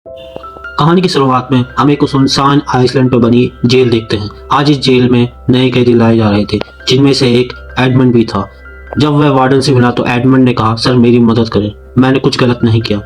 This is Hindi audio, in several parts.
कहानी की शुरुआत में हम एक सुनसान आइसलैंड पर बनी जेल देखते हैं। आज इस जेल में नए कैदी लाए जा रहे थे, जिनमें से एक एडमंड भी था। जब वह वार्डन से मिला तो एडमंड ने कहा, सर मेरी मदद करें, मैंने कुछ गलत नहीं किया,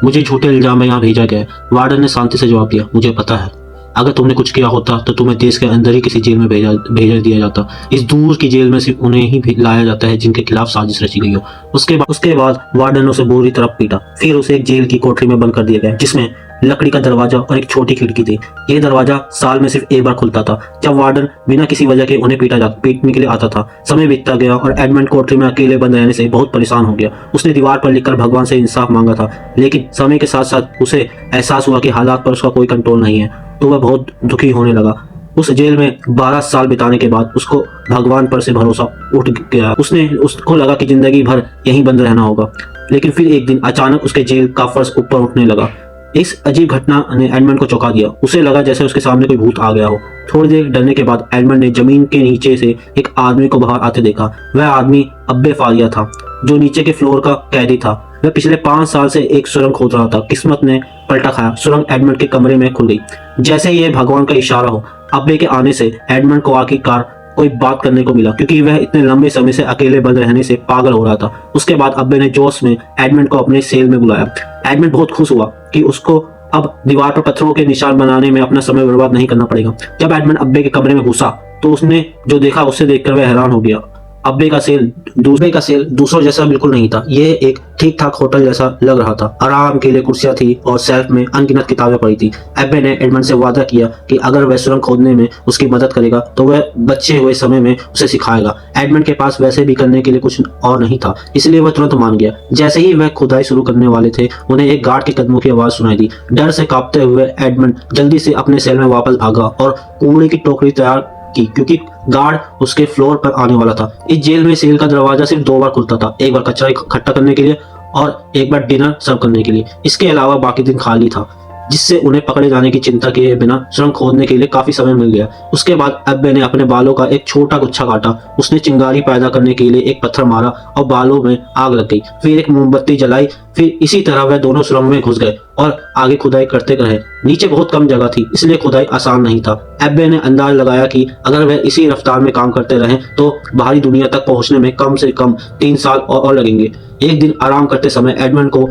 मुझे झूठे इल्जाम में यहाँ भेजा गया है। वार्डन ने शांति से जवाब दिया, मुझे पता है, अगर तुमने कुछ किया होता तो तुम्हें देश के अंदर ही किसी जेल में भेजा दिया जाता। इस दूर की जेल में सिर्फ उन्हें ही लाया जाता है जिनके खिलाफ साजिश रची गई हो। उसके बाद वार्डन ने उसे बुरी तरह पीटा, फिर उसे एक जेल की कोठरी में बंद कर दिया गया, जिसमें लकड़ी का दरवाजा और एक छोटी खिड़की थी। ये दरवाजा साल में सिर्फ एक बार खुलता था, जब वार्डन बिना किसी वजह के उन्हें पीटने के लिए आता था। समय बीतता गया और एडमंड कोठरी में अकेले बंद रहने से बहुत परेशान हो गया। उसने दीवार पर लिखकर भगवान से इंसाफ मांगा था, लेकिन समय के साथ साथ उसे एहसास हुआ कि हालात पर उसका कोई कंट्रोल नहीं है, तो वह बहुत दुखी होने लगा। उस जेल में 12 साल बिताने के बाद उसको भगवान पर से भरोसा उठ गया। उसको लगा कि जिंदगी भर यहीं बंद रहना होगा, लेकिन फिर एक दिन अचानक उसके जेल का फर्श ऊपर उठने लगा। इस अजीब घटना ने एडमंड को चौंका दिया। उसे लगा जैसे उसके सामने कोई भूत आ गया हो। थोड़ी देर डरने के बाद एडमंड ने जमीन के नीचे से एक आदमी को बाहर आते देखा। वह आदमी अब्बे फारिया था, जो नीचे के फ्लोर का कैदी था। वह पिछले 5 साल से एक सुरंग खोद रहा था। किस्मत ने पलटा खाया, सुरंग एडमंड के कमरे में खुल गई। जैसे ये भगवान का इशारा हो, अब्बे के आने से एडमंड को आखिरकार कोई बात करने को मिला, क्योंकि वह इतने लंबे समय से अकेले बंद रहने से पागल हो रहा था। उसके बाद अब्बे ने जोश में एडमंड को अपने सेल में बुलाया। एडमंड बहुत खुश हुआ कि उसको अब दीवार पर पत्थरों के निशान बनाने में अपना समय बर्बाद नहीं करना पड़ेगा। जब एडमंड अब्बे के कमरे में घुसा तो उसने जो देखा उससे देखकर वह हैरान हो गया। अब्बे का सेल दूसरों जैसा बिल्कुल नहीं था। यह एक ठीक ठाक होटल जैसा लग रहा था। आराम के लिए कुर्सियां थी और शेल्फ में अनगिनत किताबें पड़ी थी। अब्बे ने एडमंड से वादा किया कि अगर वह सुरंग खोदने में उसकी मदद करेगा तो वह बचे हुए समय में उसे सिखाएगा। एडमंड के पास वैसे भी करने के लिए कुछ और नहीं था, इसलिए वह तुरंत मान गया। जैसे ही वह खुदाई शुरू करने वाले थे, उन्हें एक गार्ड के कदमों की आवाज सुनाई दी। डर से कांपते हुए एडमंड जल्दी से अपने सेल में वापस भागा और कूड़े की टोकरी तैयार की, क्योंकि गार्ड उसके फ्लोर पर आने वाला था। इस जेल में सेल का दरवाजा सिर्फ 2 बार खुलता था, एक बार कचरा इकट्ठा करने के लिए और एक बार डिनर सर्व करने के लिए। इसके अलावा बाकी दिन खाली था, जिससे उन्हें पकड़े जाने की चिंता किए बिना सुरंग खोदने के लिए काफी समय मिल गया। उसके बाद अब्बे ने अपने बालों का एक छोटा गुच्छा काटा। उसने चिंगारी पैदा करने के लिए एक पत्थर मारा और बालों में आग लग गई। फिर एक मोमबत्ती जलाई। फिर इसी तरह वह दोनों सुरंग में घुस गए और आगे खुदाई करते रहे। नीचे बहुत कम जगह थी, इसलिए खुदाई आसान नहीं था। अब्बे ने अंदाज लगाया कि अगर वह इसी रफ्तार में काम करते रहे तो बाहरी दुनिया तक पहुंचने में कम से कम 3 साल और लगेंगे। एक दिन आराम करते समय एडमंड को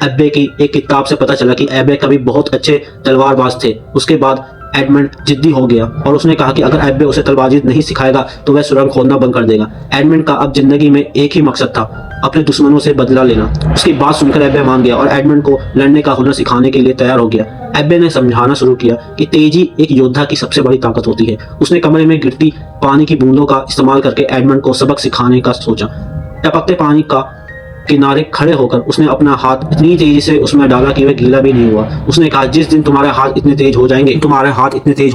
अब्बे की एक किताब से पता चला कि अब्बे कभी बहुत अच्छे तलवारबाज थे। उसके बाद एडमंड जिद्दी हो गया और उसने कहा कि अगर अब्बे उसे तलवारबाजी नहीं सिखाएगा तो वह सुरंग खोदना बंद कर देगा। एडमंड का अब जिंदगी में एक ही मकसद था, अपने दुश्मनों से बदला लेना। उसकी बात सुनकर अब्बे मान गया और एडमंड को लड़ने का हुनर सिखाने के लिए तैयार हो गया। अब्बे ने समझाना शुरू किया कि तेजी एक योद्धा की सबसे बड़ी ताकत होती है। उसने कमरे में गिरती पानी की बूंदों का इस्तेमाल करके एडमंड को सबक सिखाने का सोचा। टपकते पानी का किनारे खड़े होकर उसने अपना हाथ इतनी तेजी से उसमें डाला कि वह गीला भी नहीं हुआ। उसने कहा, जिस दिन तुम्हारे हाथ इतने तेज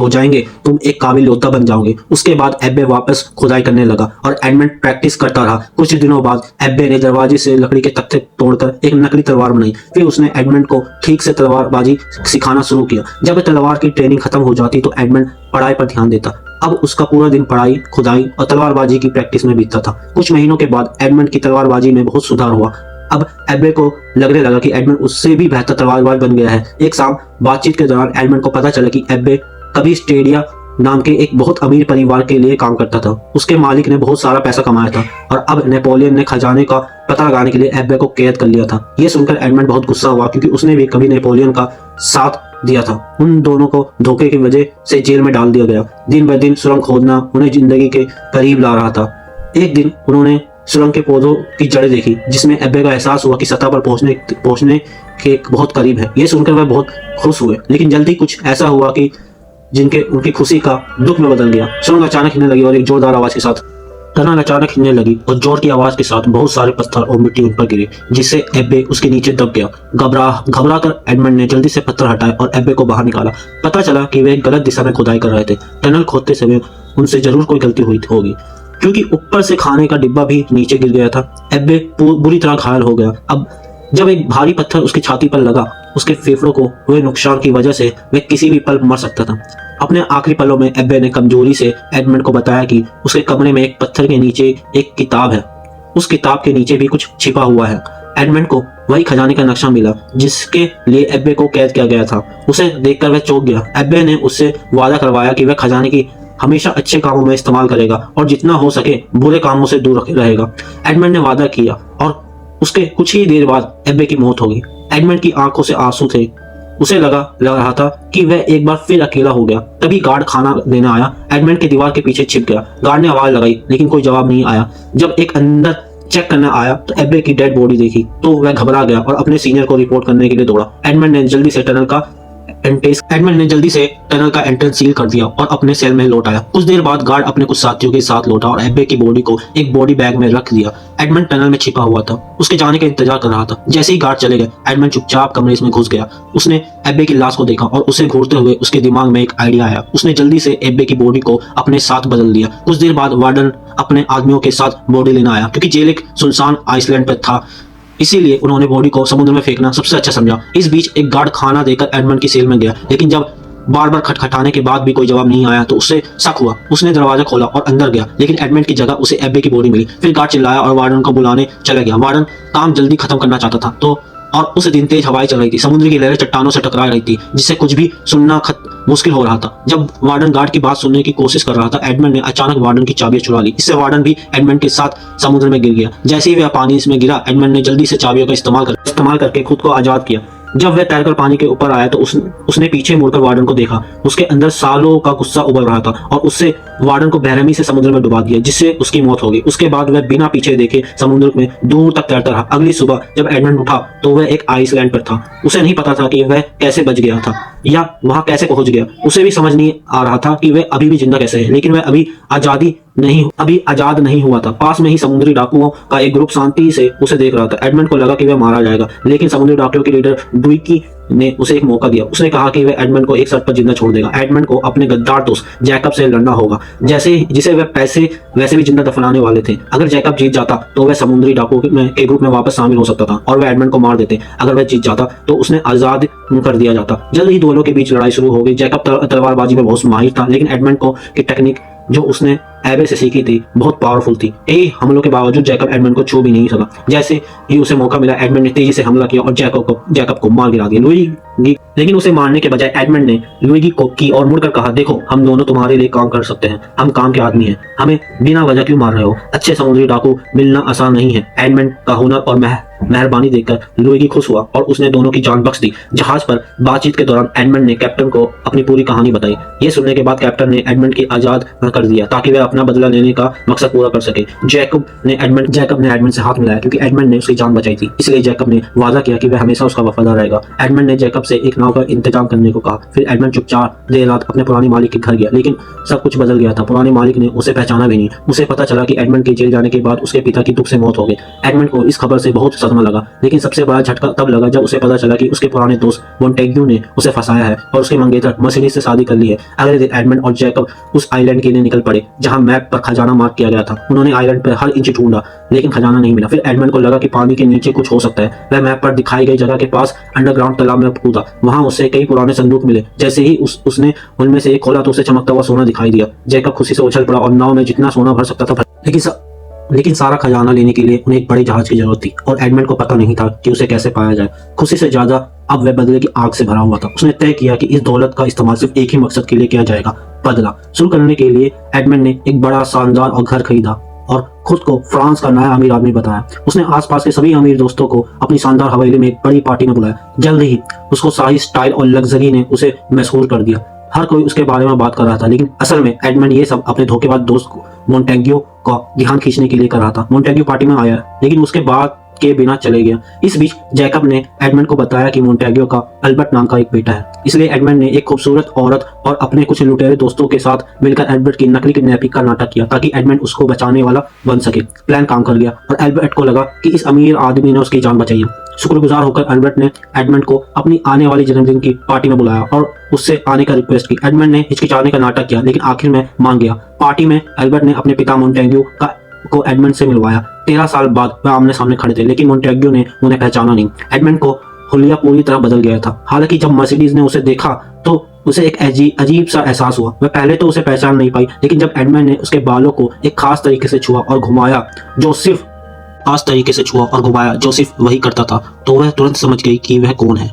हो जाएंगे तुम एक काबिल योद्धा बन जाओगे। उसके बाद अब्बे वापस खुदाई करने लगा और एडमंड प्रैक्टिस करता रहा। कुछ दिनों बाद अब्बे ने दरवाजे से लकड़ी के तख्ते तोड़कर एक नकली तलवार बनाई। फिर उसने एडमंड को ठीक से तलवारबाजी सिखाना शुरू किया। जब तलवार की ट्रेनिंग खत्म हो जाती तो एडमंड पढ़ाई पर ध्यान देता। अब उसका पूरा दिन पढ़ाई, खुदाई और तलवारबाजी की प्रैक्टिस में बीतता था। कुछ महीनों के बाद एडमंड की तलवारबाजी में बहुत सुधार हुआ। अब अब्बे को लगने लगा कि एडमंड उससे भी बेहतर तलवारबाज बन गया है। एक शाम बातचीत के दौरान एडमंड को पता चला कि अब्बे कभी स्टेडिया नाम के एक बहुत अमीर परिवार के लिए काम करता था। उसके मालिक ने बहुत सारा पैसा कमाया था और अब नेपोलियन ने खजाने का पता लगाने के लिए अब्बे को कैद कर लिया था। यह सुनकर एडमंड बहुत गुस्सा हुआ, क्योंकि उसने भी कभी नेपोलियन का साथ दिया था। उन दोनों को धोखे की वजह से जेल में डाल दिया गया। दिन ब दिन सुरंग खोदना उन्हें जिंदगी के करीब ला रहा था। एक दिन उन्होंने सुरंग के पौधों की जड़ें देखी, जिसमें अब्बे का एहसास हुआ कि सतह पर पहुंचने के बहुत करीब है। यह सुनकर वह बहुत खुश हुए, लेकिन जल्दी कुछ ऐसा हुआ कि उनकी खुशी का दुख में बदल गया। सुरंग अचानक हिलने लगी और एक जोरदार आवाज के साथ टनल अचानक हिलने लगी और जोर की आवाज के साथ बहुत सारे पत्थर और मिट्टी उन पर गिरे, जिससे अब्बे उसके नीचे दब गया। घबरा कर एडमंड ने जल्दी से पत्थर हटाए और अब्बे को बाहर निकाला। पता चला कि वे गलत दिशा में खुदाई कर रहे थे। टनल खोदते समय उनसे जरूर कोई गलती हुई होगी, क्योंकि ऊपर से खाने का डिब्बा भी नीचे गिर गया था। अब्बे बुरी तरह घायल हो गया। अब जब एक भारी पत्थर उसकी छाती पर लगा, उसके फेफड़ों को हुए नुकसान की वजह से वह किसी भी पल मर सकता था। अपने आखिरी पलों में अब्बे ने कमजोरी से एडमंड को बताया कि उसके कमरे में एक पत्थर के नीचे एक किताब है। उस किताब के नीचे भी कुछ छिपा हुआ है। एडमंड को वही खजाने का नक्शा मिला जिसके लिए एब्बे को कैद किया गया था। उसे देखकर वह चौंक गया। एब्बे ने उससे वादा करवाया कि वह खजाने की हमेशा अच्छे कामों में इस्तेमाल करेगा और जितना हो सके बुरे कामों से दूर रहेगा। एडमंड ने वादा किया और उसके कुछ ही देर बाद एब्बे की मौत हो गई। एडमंड की आंखों से आंसू थे। उसे लग रहा था कि वह एक बार फिर अकेला हो गया। तभी गार्ड खाना देने आया। एडमंड के दीवार के पीछे छिप गया। गार्ड ने आवाज लगाई लेकिन कोई जवाब नहीं आया। जब एक अंदर चेक करने आया तो एब्बे की डेड बॉडी देखी तो वह घबरा गया और अपने सीनियर को रिपोर्ट करने के लिए दौड़ा। एडमंड ने जल्दी से टनल का एंट्रेंस सील कर दिया और अपने सेल में लौट आया। कुछ देर बाद गार्ड अपने कुछ साथियों के साथ लौटा और एब्बे की बॉडी को एक बॉडी बैग में रख दिया। एडमंड टनल में छिपा हुआ था, उसके जाने का इंतजार कर रहा था। जैसे ही गार्ड चले गए एडमंड चुपचाप कमरे में घुस गया। उसने एब्बे की लाश को देखा और उसे घूरते हुए उसके दिमाग में एक आइडिया आया। उसने जल्दी से एब्बे की बॉडी को अपने साथ बदल दिया। कुछ देर बाद वार्डन अपने आदमियों के साथ बॉडी लेना आया। क्योंकि जेल एक सुनसान आइसलैंड पर था इसीलिए उन्होंने बॉडी को समुद्र में फेंकना सबसे अच्छा समझा। इस बीच एक गार्ड खाना देकर एडमंड की सेल में गया, लेकिन जब बार बार खटखटाने के बाद भी कोई जवाब नहीं आया तो उससे शक हुआ। उसने दरवाजा खोला और अंदर गया, लेकिन एडमंड की जगह उसे एब्बे की बॉडी मिली। फिर गार्ड चिल्लाया और वार्डन को बुलाने चला गया। वार्डन काम जल्दी खत्म करना चाहता था और उस दिन तेज हवाएं चल रही थी। समुद्र की लहरें चट्टानों से टकरा रही थी जिससे कुछ भी सुनना मुश्किल हो रहा था। जब वार्डन गार्ड की बात सुनने की कोशिश कर रहा था एडमंड ने अचानक वार्डन की चाबियां चुरा ली। इससे वार्डन भी एडमंड के साथ समुद्र में गिर गया। जैसे ही वह पानी इसमें गिरा एडमंड ने जल्दी से चाबियों का इस्तेमाल करके खुद को आजाद किया। जब वह तैरकर पानी के ऊपर आया तो उसने पीछे मुड़कर वार्डन को देखा। उसके अंदर सालों का गुस्सा उबल रहा था और उससे वार्डन को बेरहमी से समुद्र में डुबा दिया जिससे उसकी मौत हो गई। उसके बाद वह बिना पीछे देखे समुद्र में दूर तक तैरता रहा। अगली सुबह जब एडमंड उठा तो वह एक आइसलैंड पर था। उसे नहीं पता था कि वह कैसे बच गया था या वहां कैसे पहुंच गया। उसे भी समझ नहीं आ रहा था कि वह अभी भी जिंदा कैसे है, लेकिन वह अभी आजाद नहीं हुआ था। पास में ही समुद्री डाकुओं का एक ग्रुप शांति से उसे देख रहा था। एडमंड को लगा कि वह मारा जाएगा, लेकिन समुद्री डाकुओं के लीडर डुइकी ने उसे एक मौका दिया। उसने कहा कि वह एडमंड को एक शर्त पर जिंदा छोड़ देगा। एडमंड को अपने गद्दार दोस्त जैकब से लड़ना होगा, जिसे वह वैसे भी जिंदा दफनाने वाले थे। अगर जैकब जीत जाता तो वह समुद्री डाकुओं के ग्रुप में वापस शामिल हो सकता था और वह एडमंड को मार देते। अगर वह जीत जाता तो उन्हें आजाद कर दिया जाता। जल्द ही दोनों के बीच लड़ाई शुरू हो गई। जैकब तलवारबाजी में बहुत माहिर था, लेकिन एडमंड की टेक्निक जो उसने एबे से सीखी थी बहुत पावरफुल थी। कई हमलों के बावजूद जैकब एडमंड को छू भी नहीं सका। जैसे ही उसे मौका मिला एडमंड ने तेजी से हमला किया और जैकब को मार गिरा दिया। लुईगी लेकिन उसे मारने के बजाय एडमंड ने लुईगी को की और मुड़कर कहा, देखो हम दोनों तुम्हारे लिए काम कर सकते हैं, हम काम के आदमी हैं, हमें बिना वजह क्यों मार रहे हो? अच्छे समुद्री डाकू मिलना आसान नहीं है। एडमंड का हुनर और मेहरबानी देखकर लुईगी खुश हुआ और उसने दोनों की जान बख्श दी। जहाज पर बातचीत के दौरान एडमंड ने कैप्टन को अपनी पूरी कहानी बताई। ये सुनने के बाद कैप्टन ने एडमंड की आजाद कर दिया ताकि वह अपना बदला लेने का मकसद पूरा कर सके। जैकब ने एडमंड से हाथ मिलाया क्योंकि एडमंड ने उसकी जान बचाई थी, इसलिए जैकब ने वादा किया कि वह हमेशा उसका वफादार रहेगा। एडमंड ने जैकब से एक नाव का इंतजाम करने को कहा। फिर एडमंड चुपचाप देर रात अपने पुराने मालिक के घर गया, लेकिन सब कुछ बदल गया था। पुराने मालिक ने उसे पहचाना भी नहीं। उसे पता चला कि एडमंड के जेल जाने के बाद उसके पिता की दुख से मौत हो गई। एडमंड को इस खबर से बहुत सदमा लगा, लेकिन सबसे बड़ा झटका तब लगा जब उसे पता चला कि उसके पुराने दोस्त मोंटेग्यू ने उसे फंसाया है और उसके मंगेतर मर्सिडीज से शादी कर ली है। अगले दिन एडमंड और जैकब उस आइलैंड के लिए निकल पड़े जहां मैप पर खजाना मार्क किया गया था। उन्होंने आइलैंड पर हर इंच ढूंढा, लेकिन खजाना नहीं मिला। फिर एडमंड को लगा कि पानी के नीचे कुछ हो सकता है। वह मैप पर दिखाई गई जगह के पास अंडरग्राउंड तालाब में कूदा। वहां उसे कई पुराने संदूक मिले। जैसे ही उसने उनमें से एक खोला तो उसे चमकता हुआ सोना दिखाई दिया। जैकब खुशी से उछल पड़ा और नाव में जितना सोना भर सकता था लेकिन सारा खजाना लेने के लिए उन्हें एक बड़ी जहाज की जरूरत थी और एडमंड को पता नहीं था कि उसे कैसे पाया जाए। खुशी से ज्यादा अब वह बदले की आग से भरा हुआ था। उसने तय किया कि इस दौलत का इस्तेमाल सिर्फ एक ही मकसद के लिए किया जाएगा, बदला। शुरू करने के लिए एडमंड ने एक बड़ा शानदार और घर खरीदा और खुद को फ्रांस का नया अमीर आदमी बताया। उसने आसपास के सभी अमीर दोस्तों को अपनी शानदार हवेली में एक बड़ी पार्टी में बुलाया। जल्द ही उसको शाही स्टाइल और लग्जरी ने उसे मशहूर कर दिया। हर कोई उसके बारे में बात कर रहा था, लेकिन असल में एडमंड ये सब अपने धोखेबाज दोस्त मोंटेग्यू का ध्यान खींचने के लिए कर रहा था। मोंटेग्यू पार्टी में आया, लेकिन उसके बाद के बिना चले गया। इस बीच जैकब ने एडमंड को बताया कि मोंटेग्यू का अल्बर्ट नाम का एक बेटा है। इसलिए एडमंड ने एक खूबसूरत औरत और अपने कुछ लुटेरे दोस्तों के साथ मिलकर एल्बर्ट की नकली किडनैपिंग का नाटक किया ताकि एडमंड उसको बचाने वाला बन सके। प्लान काम कर गया और एल्बर्ट को लगा कि इस अमीर आदमी ने उसकी जान बचाई है। शुक्रगुजार होकर एल्बर्ट ने एडमंड को अपनी आने वाली जन्मदिन की पार्टी में बुलाया और उससे आने का रिक्वेस्ट की। एडमंड ने हिचकिचाने का नाटक किया, लेकिन आखिर में मान गया। पार्टी में एल्बर्ट ने अपने पिता मोंटेग्यू को एडमंड से मिलवाया। 13 साल बाद वह आमने सामने खड़े थे, लेकिन मोंटेग्यू ने उन्हें पहचाना नहीं। एडमंड को हुलिया पूरी तरह बदल गया था। हालांकि जब मर्सिडीज ने उसे देखा तो उसे एक अजीब सा एहसास हुआ। वह पहले तो उसे पहचान नहीं पाई, लेकिन जब एडमंड ने उसके बालों को एक खास तरीके से छुआ और घुमाया जो सिर्फ खास तरीके से छुआ और घुमाया जो सिर्फ वही करता था, तो वह तुरंत समझ गई कि वह कौन है।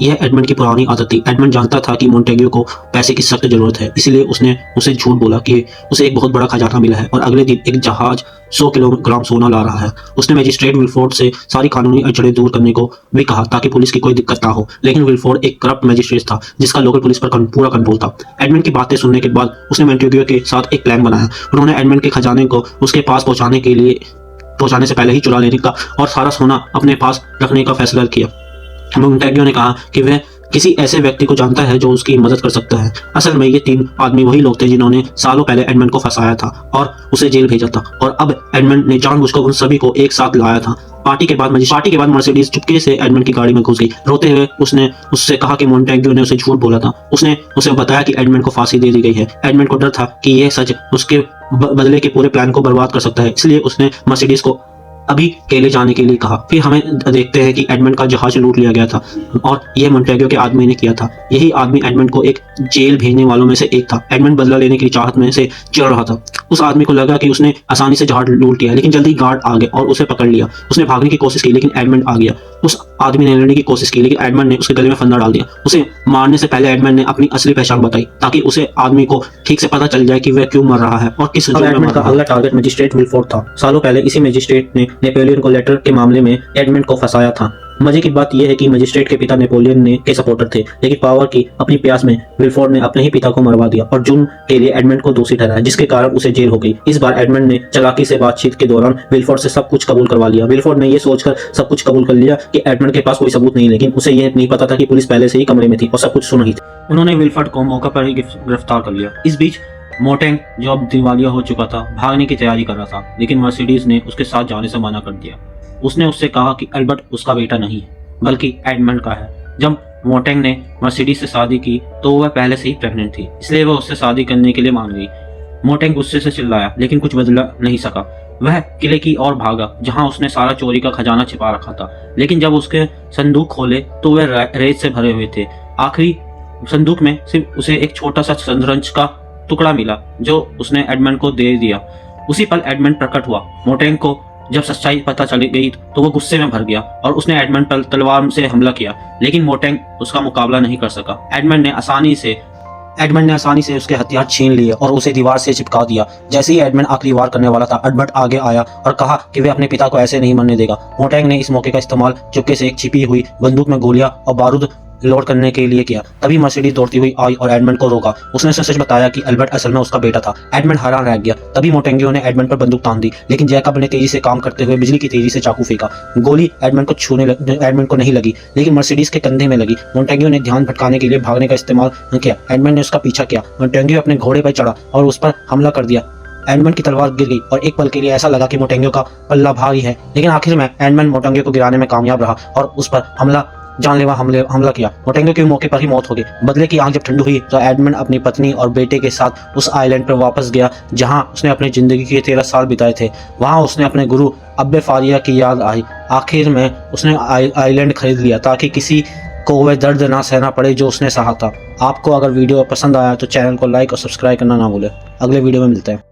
यह एडमंड की पुरानी आदत थी। एडमंड जानता था कि मोंटेग्यू को पैसे की सख्त जरूरत है, इसलिए उसने उसे झूठ बोला कि उसे एक बहुत बड़ा खजाना मिला है और अगले दिन एक जहाज 100 किलोग्राम सोना ला रहा है। उसने मजिस्ट्रेट विलफोर्ड से सारी कानूनी अड़चनें दूर करने को भी कहा ताकि पुलिस की कोई दिक्कत ना हो, लेकिन विलफोर्ड एक करप्ट मजिस्ट्रेट था जिसका लोकल पुलिस पर पूरा कंट्रोल था। एडमंड की बातें सुनने के बाद उसने मोंटेग्यू के साथ एक प्लान बनाया। उन्होंने एडमंड के खजाने को उसके पास पहुंचाने से पहले ही चुरा लेने का और सारा सोना अपने पास रखने का फैसला किया। मोंटेग्यू ने कहा कि वह किसी ऐसे व्यक्ति को जानता है जो उसकी मदद कर सकता है। असल में ये 3 आदमी वही लोग थे जिन्होंने सालों पहले एडमंड को फंसाया था और उसे जेल भेजा था, और अब एडमंड ने जानबूझकर उन सभी को एक साथ लाया था। पार्टी के बाद मर्सिडीज चुपके से एडमंड की गाड़ी में घुस गई। रोते हुए उसने उससे कहा कि मोंटेग्यू ने उसे झूठ बोला था। उसने उसे बताया कि एडमंड को फांसी दे दी गई है। एडमंड को डर था कि यह सच उसके बदले के पूरे प्लान को बर्बाद कर सकता है, इसलिए उसने मर्सिडीज को अभी केले जाने के लिए कहा। फिर हमें देखते हैं कि एडमंड का जहाज लूट लिया गया था और यह मोंटेग्यू के आदमी ने किया था। यही आदमी एडमंड को एक जेल भेजने वालों में से एक था। एडमंड बदला लेने की चाहत में से चल रहा था। उस आदमी को लगा कि उसने आसानी से जहाज लूट लिया, लेकिन जल्दी गार्ड आ गए और उसे पकड़ लिया। उसने भागने की कोशिश की, लेकिन एडमंड आ गया। उस आदमी ने लड़ने की कोशिश की, लेकिन एडमंड ने उसके गले में फंदा डाल दिया। उसे मारने से पहले एडमंड ने अपनी असली पहचान बताई ताकि उसे आदमी को ठीक से पता चल जाए कि वह क्यों मर रहा है और किस जुर्म में मर रहा है। अगला टारगेट मजिस्ट्रेट विलफोर्ड था। सालों पहले इसी मजिस्ट्रेट ने नेपोलियन को लेटर के मामले में एडमंड को फंसाया था। मजे की बात यह है कि मजिस्ट्रेट के पिता नेपोलियन के सपोर्टर थे, लेकिन पावर की अपनी प्यास में विलफोर्ड ने अपने ही पिता को मरवा दिया और जुर्म के लिए एडमंड को दोषी ठहराया, जिसके कारण उसे जेल हो गई। इस बार एडमंड ने चालाकी से बातचीत के दौरान विलफोर्ड से सब कुछ कबूल करवा लिया। विलफोर्ड ने यह सोचकर सब कुछ कबूल कर लिया कि एडमंड के पास कोई सबूत नहीं, लेकिन उसे यह नहीं पता था कि पुलिस पहले से ही कमरे में थी और सब कुछ सुन रही थी। उन्होंने विलफोर्ड को मौका पर ही गिरफ्तार कर लिया। इस बीच मोटेंग, जो अब दिवालिया हो चुका था, भागने की तैयारी कर रहा था, लेकिन मर्सिडीज ने उसके साथ जाने से मना कर दिया। उसने उससे कहा कि अल्बर्ट उसका बेटा नहीं है, बल्कि एडमंड का है। जब मोटेंग ने मर्सिडीज से शादी की तो वह पहले से ही प्रेग्नेंट थी, इसलिए वह उससे शादी करने के लिए मान गई। मोटेंग गुस्से से चिल्लाया, लेकिन कुछ बदला नहीं सका। वह किले की ओर भागा जहां उसने सारा चोरी का खजाना छिपा रखा था, लेकिन जब उसके संदूक खोले तो वह रेत से भरे हुए थे। आखिरी संदूक में सिर्फ उसे एक छोटा सा शतरंज का टुकड़ा मिला जो उसने एडमंड को दे दिया। उसी पल एडमंड प्रकट हुआ। मोटेंग को जब सच्चाई पता चली गई तो वह गुस्से में भर गया और उसने एडमंड पर तलवार से हमला किया, लेकिन मोटेंग उसका मुकाबला नहीं कर सका। एडमंड ने आसानी से उसके हथियार छीन लिए और उसे दीवार से चिपका दिया। जैसे ही एडमंड आखिरी वार करने वाला था, एडमंड आगे आया और कहा कि वह अपने पिता को ऐसे नहीं मरने देगा। मोटेंग ने इस मौके का इस्तेमाल चुपके से एक छिपी हुई बंदूक में गोलियां और बारूद लोड करने के लिए किया। तभी मर्सिडीज दौड़ती हुई आई और एडमंड को रोका। उसने सच बताया कि अल्बर्ट असल में उसका बेटा था। एडमंड हैरान रह गया। तभी मोटेंगियो ने एडमंड पर बंदूक तान दी, लेकिन जैकब ने तेजी से काम करते हुए बिजली की तेजी से चाकू फेंका। गोली एडमंड को नहीं लगी, लेकिन मर्सिडीज के कंधे में लगी। मोटेंगियो ने ध्यान भटकाने के लिए भागने का इस्तेमाल किया। एडमंड ने उसका पीछा किया। मोटेंगियो अपने घोड़े पर चढ़ा और उस पर हमला कर दिया। एडमंड की तलवार गिर गई और एक पल के लिए ऐसा लगा कि मोटेंगियो का पल्ला भारी है, लेकिन आखिर में एडमंड मोटेंगियो को गिराने में कामयाब रहा और उस पर जानलेवा हमला किया। मोटेंगियो की मौके पर ही मौत हो गई। बदले की आंख जब ठंडी हुई तो एडमंड अपनी पत्नी और बेटे के साथ उस आइलैंड पर वापस गया जहां उसने अपनी जिंदगी के 13 साल बिताए थे। वहां उसने अपने गुरु अब्बे फारिया की याद आई। आखिर में उसने आइलैंड खरीद लिया ताकि किसी को वह दर्द ना सहना पड़े जो उसने सहा था। आपको अगर वीडियो पसंद आया तो चैनल को लाइक और सब्सक्राइब करना ना भूलें। अगले वीडियो में मिलते हैं।